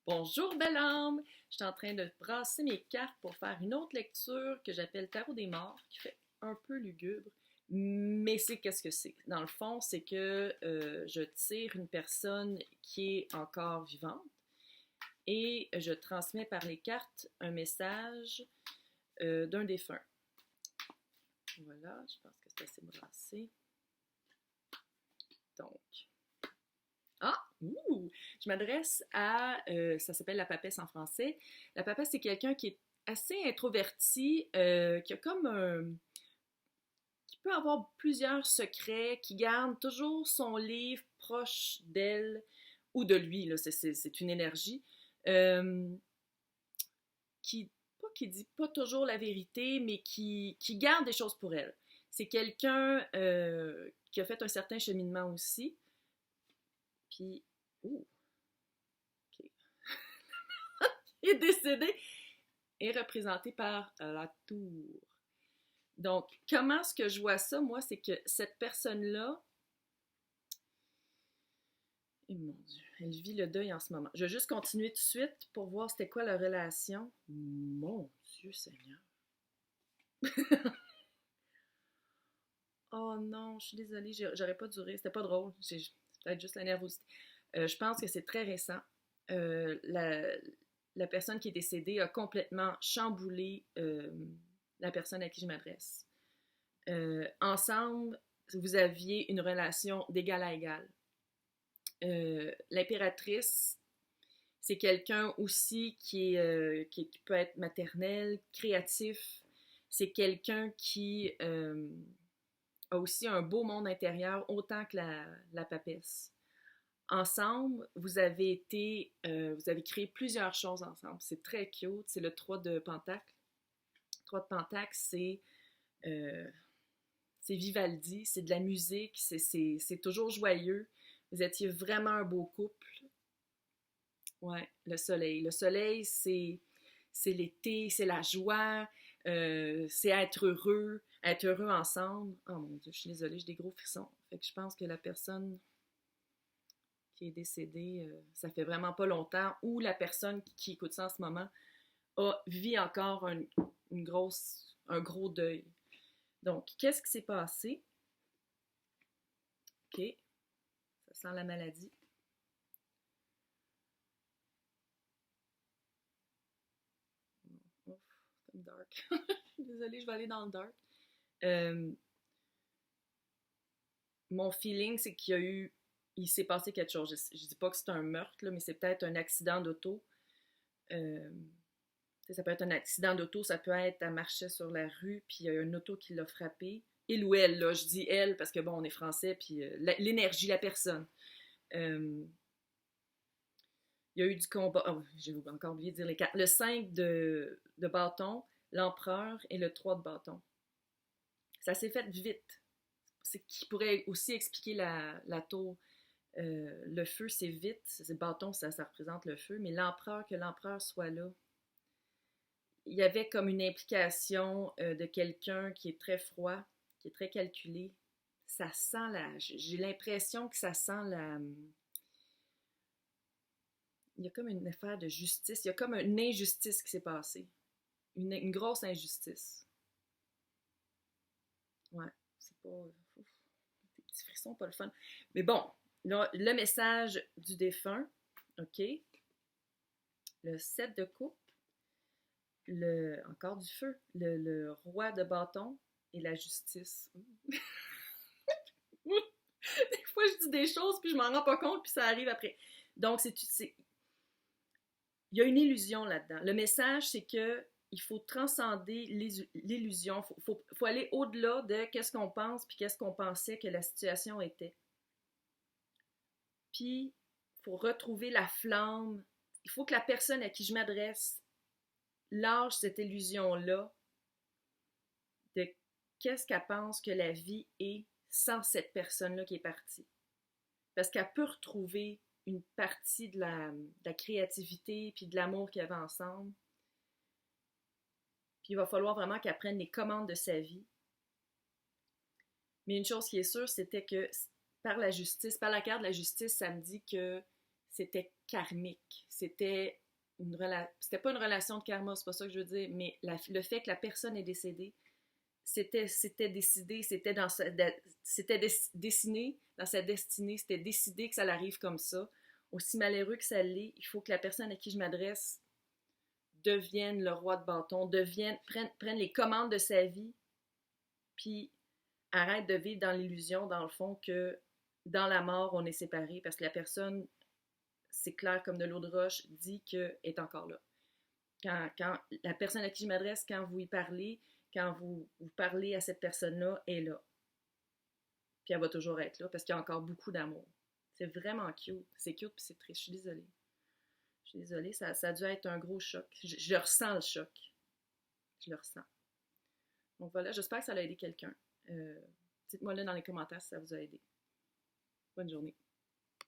Bonjour belle âme! Je suis en train de brasser mes cartes pour faire une autre lecture que j'appelle Tarot des morts, qui fait un peu lugubre, mais c'est qu'est-ce que c'est? Dans le fond, c'est que je tire une personne qui est encore vivante et je transmets par les cartes un message d'un défunt. Voilà, je pense que c'est assez brassé. Donc, je m'adresse à, ça s'appelle la papesse en français. La papesse, c'est quelqu'un qui est assez introverti, qui a comme qui peut avoir plusieurs secrets, qui garde toujours son livre proche d'elle ou de lui, là, c'est une énergie, euh, qui dit pas toujours la vérité, mais qui garde des choses pour elle. C'est quelqu'un qui a fait un certain cheminement aussi. Puis, ouh, ok. Il est décédé est représenté par la tour. Donc, comment est-ce que je vois ça, moi, c'est que cette personne-là, oh mon Dieu, elle vit le deuil en ce moment. Je vais juste continuer tout de suite pour voir c'était quoi la relation. Mon Dieu Seigneur. Oh non, je suis désolée, j'aurais pas duré, c'était pas drôle, c'est peut-être juste la nervosité. Je pense que c'est très récent. La personne qui est décédée a complètement chamboulé la personne à qui je m'adresse. Ensemble, vous aviez une relation d'égal à égal. L'impératrice, c'est quelqu'un aussi qui peut être maternel, créatif. C'est quelqu'un qui a aussi un beau monde intérieur, autant que la papesse. Ensemble, vous avez créé plusieurs choses ensemble. C'est très cute. C'est le 3 de Pentacle. Le 3 de Pentacle, euh, c'est Vivaldi, c'est de la musique, c'est toujours joyeux. Vous étiez vraiment un beau couple. Ouais, le soleil. Le soleil, c'est l'été, c'est la joie, c'est être heureux ensemble. Oh mon Dieu, je suis désolée, j'ai des gros frissons. Fait que je pense que la personne qui est décédée, ça fait vraiment pas longtemps, ou la personne qui écoute ça en ce moment vit encore un gros deuil. Donc, qu'est-ce qui s'est passé? OK, ça sent la maladie. Ouf, c'est comme dark. Désolée, je vais aller dans le dark. Euh, Mon feeling, c'est il s'est passé quelque chose. Je dis pas que c'est un meurtre, là, mais c'est peut-être un accident d'auto. Euh, Ça peut être un accident d'auto, ça peut être, elle marchait sur la rue, puis il y a une auto qui l'a frappée. Il ou elle, là, je dis elle, parce que bon, on est français, puis l'énergie, la personne. Euh, il y a eu du combat. Oh, j'ai encore oublié de dire les quatre. Le 5 de bâton, l'empereur et le 3 de bâton. Ça s'est fait vite. C'est qui pourrait aussi expliquer la tour. Le feu, c'est vite. C'est bâton, ça représente le feu. Mais que l'empereur soit là, il y avait comme une implication de quelqu'un qui est très froid, qui est très calculé. Ça sent j'ai l'impression que ça sent il y a comme une affaire de justice. Il y a comme une injustice qui s'est passée. Une grosse injustice. Ouais, c'est pas... Ouf, des petits frissons, pas le fun. Mais bon, là, le message du défunt, OK? Le 7 de coupe, encore du feu, le roi de bâton et la justice. Des fois, je dis des choses, puis je m'en rends pas compte, puis ça arrive après. Donc, il y a une illusion là-dedans. Le message, c'est que il faut transcender l'illusion. Faut aller au-delà de qu'est-ce qu'on pense, puis qu'est-ce qu'on pensait que la situation était. Puis, il faut retrouver la flamme. Il faut que la personne à qui je m'adresse lâche cette illusion-là de qu'est-ce qu'elle pense que la vie est sans cette personne-là qui est partie. Parce qu'elle peut retrouver une partie de la créativité puis de l'amour qu'il y avait ensemble. Puis il va falloir vraiment qu'elle prenne les commandes de sa vie. Mais une chose qui est sûre, c'était que par la justice, par la carte de la justice, ça me dit que c'était karmique. C'était c'était pas une relation de karma, c'est pas ça que je veux dire, mais le fait que la personne est décédée, c'était décidé, dessiné dans sa destinée, c'était décidé que ça l'arrive comme ça. Aussi malheureux que ça l'est, il faut que la personne à qui je m'adresse devienne le roi de bâton, prenne les commandes de sa vie, puis arrête de vivre dans l'illusion, dans le fond, que dans la mort, on est séparés, parce que la personne, c'est clair comme de l'eau de roche, dit qu'elle est encore là. Quand la personne à qui je m'adresse, quand vous y parlez, quand vous parlez à cette personne-là, elle est là. Puis elle va toujours être là, parce qu'il y a encore beaucoup d'amour. C'est vraiment cute. C'est cute, puis c'est triste. Je suis désolée. Je suis désolée, ça a dû être un gros choc. Je ressens le choc. Je le ressens. Donc voilà, j'espère que ça a aidé quelqu'un. Dites-moi là dans les commentaires si ça vous a aidé. Bonne journée.